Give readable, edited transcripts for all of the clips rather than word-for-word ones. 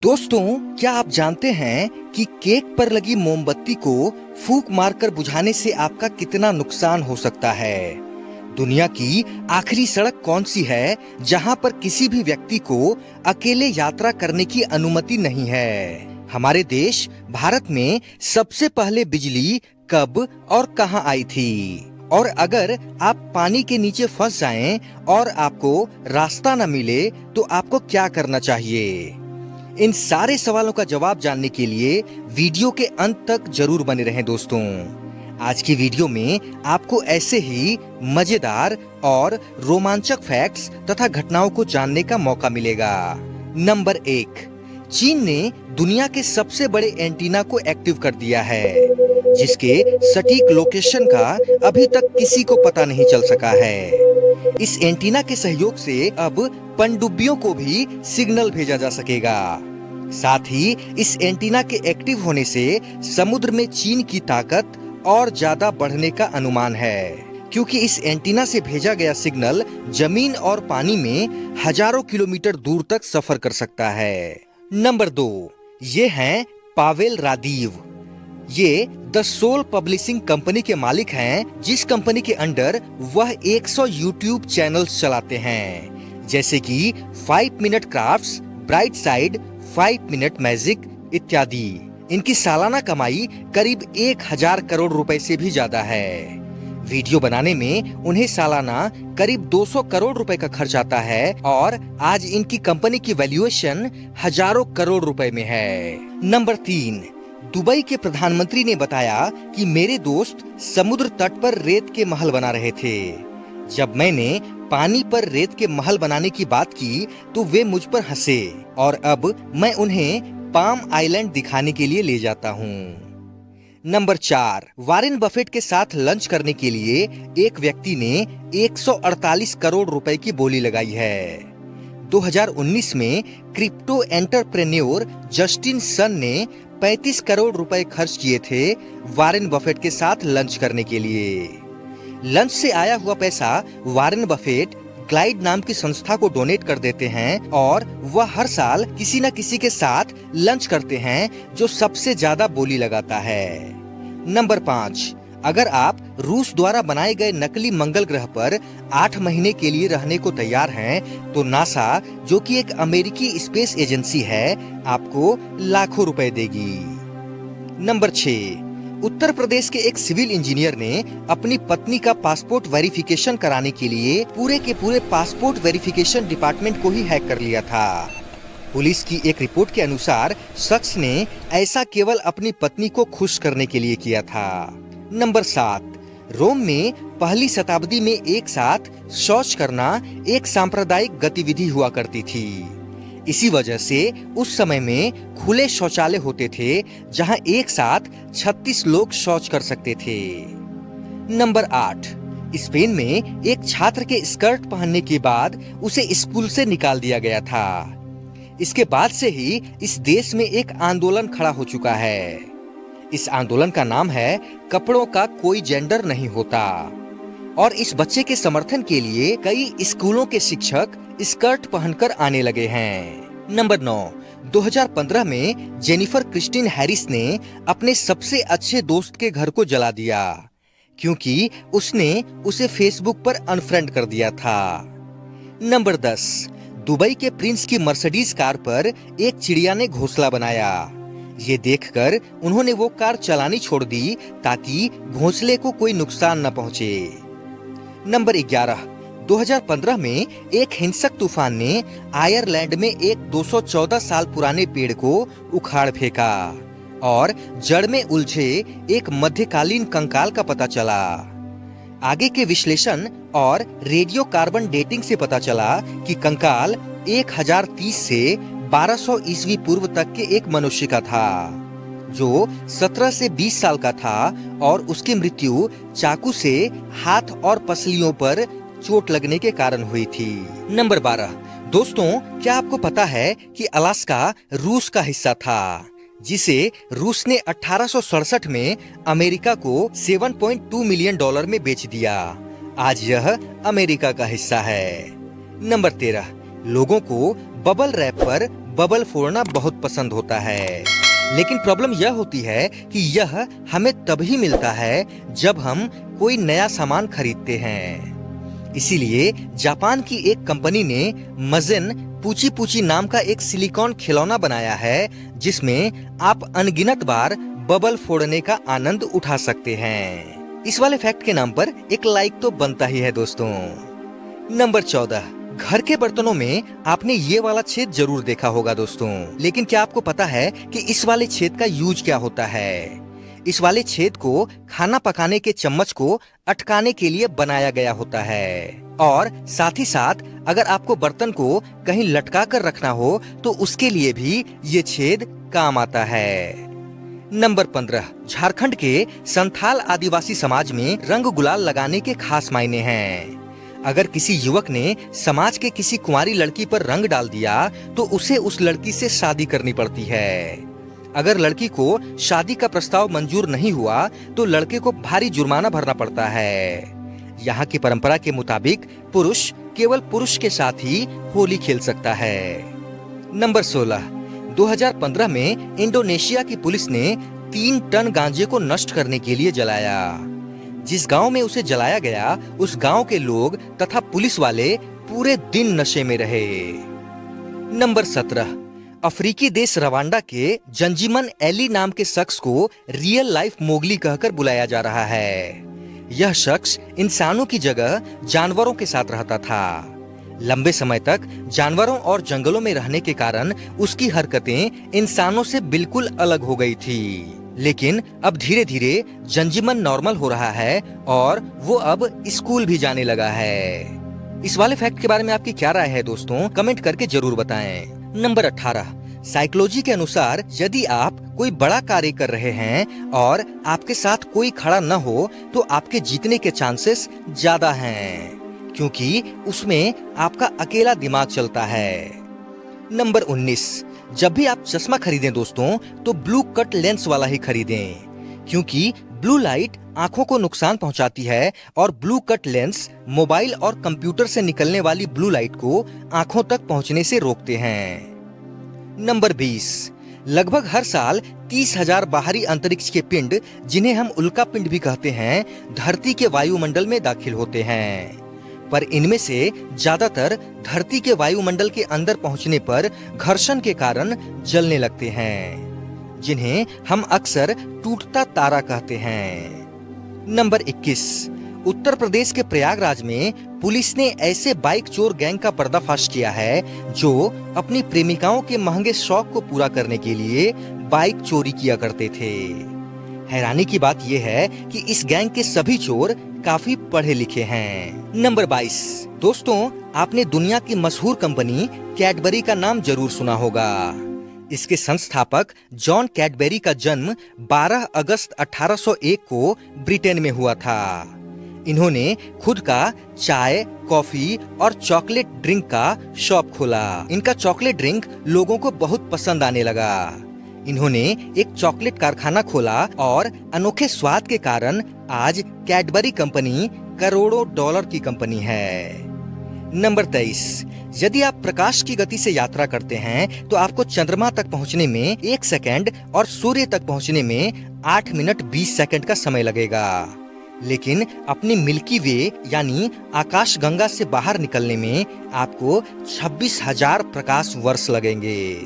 दोस्तों, क्या आप जानते हैं कि केक पर लगी मोमबत्ती को फूंक मारकर बुझाने से आपका कितना नुकसान हो सकता है? दुनिया की आखिरी सड़क कौन सी है जहां पर किसी भी व्यक्ति को अकेले यात्रा करने की अनुमति नहीं है? हमारे देश भारत में सबसे पहले बिजली कब और कहां आई थी? और अगर आप पानी के नीचे फंस जाएं और आपको रास्ता न मिले तो आपको क्या करना चाहिए? इन सारे सवालों का जवाब जानने के लिए वीडियो के अंत तक जरूर बने रहें दोस्तों। आज की वीडियो में आपको ऐसे ही मजेदार और रोमांचक फैक्ट्स तथा घटनाओं को जानने का मौका मिलेगा। नंबर 1, चीन ने दुनिया के सबसे बड़े एंटीना को एक्टिव कर दिया है, जिसके सटीक लोकेशन का अभी तक किसी को पता नहीं चल सका है। इस एंटीना के सहयोग से अब पनडुब्बियों को भी सिग्नल भेजा जा सकेगा। साथ ही इस एंटीना के एक्टिव होने से समुद्र में चीन की ताकत और ज्यादा बढ़ने का अनुमान है, क्योंकि इस एंटीना से भेजा गया सिग्नल जमीन और पानी में हजारों किलोमीटर दूर तक सफर कर सकता है। नंबर 2, ये हैं पावेल रादीव। ये द सोल पब्लिशिंग कंपनी के मालिक हैं, जिस कंपनी के अंडर वह 100 यूट्यूब चैनल्स चलाते हैं, जैसे कि 5 minute crafts, bright side, 5 minute magic इत्यादि। इनकी सालाना कमाई करीब 1000 करोड़ रुपए से भी ज्यादा है। वीडियो बनाने में उन्हें सालाना करीब 200 करोड़ रुपए का खर्च आता है और आज इनकी कंपनी की वैल्यूएशन हजारों करोड़ रुपए में है। नंबर 3, दुबई के प्रधानमंत्री ने बताया कि मेरे दोस्त समुद्र तट पर रेत के महल बना रहे थे। जब मैंने पानी पर रेत के महल बनाने की बात की तो वे मुझ पर हंसे और अब मैं उन्हें पाम आइलैंड दिखाने के लिए ले जाता हूँ। नंबर 4, वॉरेन बफेट के साथ लंच करने के लिए एक व्यक्ति ने 148 करोड़ रुपए की बोली लगाई है। 2019 में क्रिप्टो एंटरप्रेन्योर जस्टिन सन ने 35 करोड़ रुपए खर्च किए थे वॉरेन बफेट के साथ लंच करने के लिए। लंच से आया हुआ पैसा वॉरेन बफेट ग्लाइड नाम की संस्था को डोनेट कर देते हैं और वह हर साल किसी न किसी के साथ लंच करते हैं जो सबसे ज्यादा बोली लगाता है। नंबर 5, अगर आप रूस द्वारा बनाए गए नकली मंगल ग्रह पर 8 महीने के लिए रहने को तैयार हैं, तो नासा, जो कि एक अमेरिकी स्पेस एजेंसी है, आपको लाखों रुपए देगी। नंबर 6, उत्तर प्रदेश के एक सिविल इंजीनियर ने अपनी पत्नी का पासपोर्ट वेरिफिकेशन कराने के लिए पूरे के पूरे पासपोर्ट वेरिफिकेशन डिपार्टमेंट को ही हैक कर लिया था। पुलिस की एक रिपोर्ट के अनुसार शख्स ने ऐसा केवल अपनी पत्नी को खुश करने के लिए किया था। नंबर 7, रोम में पहली शताब्दी में एक साथ शौच करना एक सांप्रदायिक गतिविधि हुआ करती थी। इसी वजह से उस समय में खुले शौचालय होते थे जहां एक साथ 36 लोग शौच कर सकते थे। नंबर 8, स्पेन में एक छात्र के स्कर्ट पहनने के बाद उसे स्कूल से निकाल दिया गया था। इसके बाद से ही इस देश में एक आंदोलन खड़ा हो चुका है। इस आंदोलन का नाम है कपड़ों का कोई जेंडर नहीं होता और इस बच्चे के समर्थन के लिए कई स्कूलों के शिक्षक स्कर्ट पहनकर आने लगे हैं। नंबर 9, 2015 में जेनिफर क्रिस्टिन हैरिस ने अपने सबसे अच्छे दोस्त के घर को जला दिया, क्योंकि उसने उसे फेसबुक पर अनफ्रेंड कर दिया था। नंबर 10, दुबई के प्रिंस की मर्सिडीज कार पर एक चिड़िया ने घोंसला बनाया। ये देखकर उन्होंने वो कार चलानी छोड़ दी ताकि घोंसले को कोई नुकसान न पहुंचे। नंबर 11, 2015 में एक हिंसक तूफान ने आयरलैंड में एक 214 साल पुराने पेड़ को उखाड़ फेंका और जड़ में उलझे एक मध्यकालीन कंकाल का पता चला। आगे के विश्लेषण और रेडियो कार्बन डेटिंग से पता चला कि कंकाल 1030 से 1200 ईस्वी पूर्व तक के एक मनुष्य का था, जो 17 से 20 साल का था और उसकी मृत्यु चाकू से हाथ और पसलियों पर चोट लगने के कारण हुई थी। नंबर 12, दोस्तों, क्या आपको पता है कि अलास्का रूस का हिस्सा था, जिसे रूस ने 1867 में अमेरिका को $7.2 मिलियन में बेच दिया। आज यह अमेरिका का हिस्सा है। नंबर 13, लोगों को बबल रैप पर बबल फोड़ना बहुत पसंद होता है। लेकिन प्रॉब्लम यह होती है कि यह हमें तभी मिलता है जब हम कोई नया सामान खरीदते हैं। इसीलिए जापान की एक कंपनी ने मजिन पूची पूची नाम का एक सिलिकॉन खिलौना बनाया है, जिसमें आप अनगिनत बार बबल फोड़ने का आनंद उठा सकते हैं। इस वाले फैक्ट के नाम पर एक लाइक तो बनता ही है दोस्तों। नंबर 14, घर के बर्तनों में आपने ये वाला छेद जरूर देखा होगा दोस्तों, लेकिन क्या आपको पता है कि इस वाले छेद का यूज क्या होता है? इस वाले छेद को खाना पकाने के चम्मच को अटकाने के लिए बनाया गया होता है, और साथ ही साथ अगर आपको बर्तन को कहीं लटका कर रखना हो तो उसके लिए भी ये छेद काम आता है। नंबर 15, झारखंड के संथाल आदिवासी समाज में रंग गुलाल लगाने के खास मायने हैं। अगर किसी युवक ने समाज के किसी कुंवारी लड़की पर रंग डाल दिया तो उसे उस लड़की से शादी करनी पड़ती है। अगर लड़की को शादी का प्रस्ताव मंजूर नहीं हुआ तो लड़के को भारी जुर्माना भरना पड़ता है। यहाँ की परंपरा के मुताबिक पुरुष केवल पुरुष के साथ ही होली खेल सकता है। नंबर 16, 2015 में इंडोनेशिया की पुलिस ने 3 टन गांजे को नष्ट करने के लिए जलाया। जिस गांव में उसे जलाया गया उस गांव के लोग तथा पुलिस वाले पूरे दिन नशे में रहे। नंबर 17, अफ्रीकी देश रवांडा के जंजीमन एली नाम के शख्स को रियल लाइफ मोगली कहकर बुलाया जा रहा है। यह शख्स इंसानों की जगह जानवरों के साथ रहता था। लंबे समय तक जानवरों और जंगलों में रहने के कारण उसकी हरकतें इंसानों से बिल्कुल अलग हो गई थी। लेकिन अब धीरे धीरे जंजीमन नॉर्मल हो रहा है और वो अब स्कूल भी जाने लगा है। इस वाले फैक्ट के बारे में आपकी क्या राय है दोस्तों? कमेंट करके जरूर बताएं। नंबर 18, साइकोलॉजी के अनुसार यदि आप कोई बड़ा कार्य कर रहे हैं और आपके साथ कोई खड़ा न हो तो आपके जीतने के चांसेस ज्यादा हैं, क्योंकि उसमें आपका अकेला दिमाग चलता है। नंबर 19, जब भी आप चश्मा खरीदें दोस्तों तो ब्लू कट लेंस वाला ही खरीदें, क्योंकि ब्लू लाइट आंखों को नुकसान पहुंचाती है और ब्लू कट लेंस मोबाइल और कंप्यूटर से निकलने वाली ब्लू लाइट को आंखों तक पहुंचने से रोकते हैं। नंबर 20, लगभग हर साल 30,000 बाहरी अंतरिक्ष के पिंड, जिन्हें हम उल्का पिंड भी कहते हैं, धरती के वायुमंडल में दाखिल होते हैं। पर इनमें से ज्यादातर धरती के वायुमंडल के अंदर पहुंचने पर घर्षण के कारण जलने लगते हैं, जिन्हें हम अक्सर टूटता तारा कहते हैं। नंबर 21, उत्तर प्रदेश के प्रयागराज में पुलिस ने ऐसे बाइक चोर गैंग का पर्दाफाश किया है जो अपनी प्रेमिकाओं के महंगे शौक को पूरा करने के लिए बाइक चोरी किया करते थे। हैरानी की बात यह है कि इस गैंग के सभी चोर काफी पढ़े लिखे हैं। नंबर 22, दोस्तों आपने दुनिया की मशहूर कंपनी कैडबरी का नाम जरूर सुना होगा। इसके संस्थापक जॉन कैडबरी का जन्म 12 अगस्त 1801 को ब्रिटेन में हुआ था। इन्होंने खुद का चाय, कॉफी और चॉकलेट ड्रिंक का शॉप खोला। इनका चॉकलेट ड्रिंक लोगों को बहुत पसंद आने लगा। इन्होंने एक चॉकलेट कारखाना खोला और अनोखे स्वाद के कारण आज कैडबरी कंपनी करोड़ों डॉलर की कंपनी है। नंबर 23, यदि आप प्रकाश की गति से यात्रा करते हैं तो आपको चंद्रमा तक पहुंचने में 1 सेकंड और सूर्य तक पहुंचने में 8 मिनट 20 सेकंड का समय लगेगा। लेकिन अपनी मिल्की वे यानी आकाश गंगा से बाहर निकलने में आपको 26,000 प्रकाश वर्ष लगेंगे।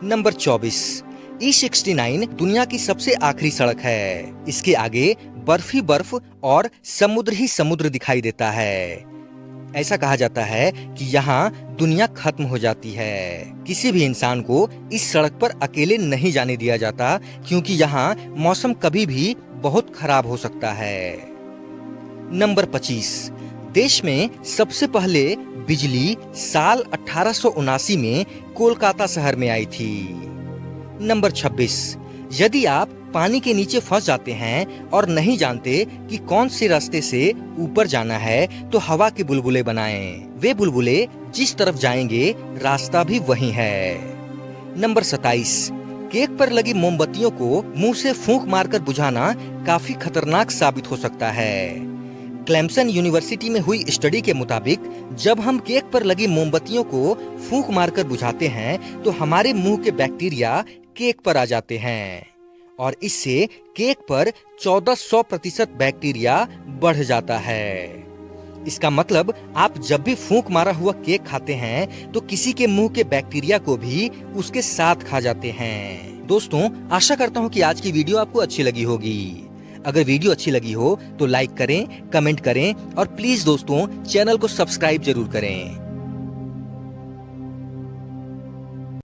नंबर 24, E69 दुनिया की सबसे आखिरी सड़क है। इसके आगे बर्फ ही बर्फ और समुद्र ही समुद्र दिखाई देता है। ऐसा कहा जाता है कि यहाँ दुनिया खत्म हो जाती है। किसी भी इंसान को इस सड़क पर अकेले नहीं जाने दिया जाता, क्योंकि यहाँ मौसम कभी भी बहुत खराब हो सकता है। नंबर 25, देश में सबसे पहले बिजली साल 1879 में कोलकाता शहर में आई थी। नंबर 26, यदि आप पानी के नीचे फंस जाते हैं और नहीं जानते कि कौन से रास्ते से ऊपर जाना है तो हवा के बुलबुले बनाएं। वे बुलबुले जिस तरफ जाएंगे रास्ता भी वही है। नंबर 27, केक पर लगी मोमबत्तियों को मुंह से फूंक मारकर बुझाना काफी खतरनाक साबित हो सकता है। क्लेम्सन यूनिवर्सिटी में हुई स्टडी के मुताबिक जब हम केक पर लगी मोमबत्तियों को फूंक मारकर बुझाते हैं तो हमारे मुंह के बैक्टीरिया केक पर आ जाते हैं और इससे केक पर 1400% बैक्टीरिया बढ़ जाता है। इसका मतलब आप जब भी फूंक मारा हुआ केक खाते हैं तो किसी के मुंह के बैक्टीरिया को भी उसके साथ खा जाते हैं। दोस्तों, आशा करता हूँ कि आज की वीडियो आपको अच्छी लगी होगी। अगर वीडियो अच्छी लगी हो तो लाइक करें, कमेंट करें और प्लीज दोस्तों चैनल को सब्सक्राइब जरूर करें।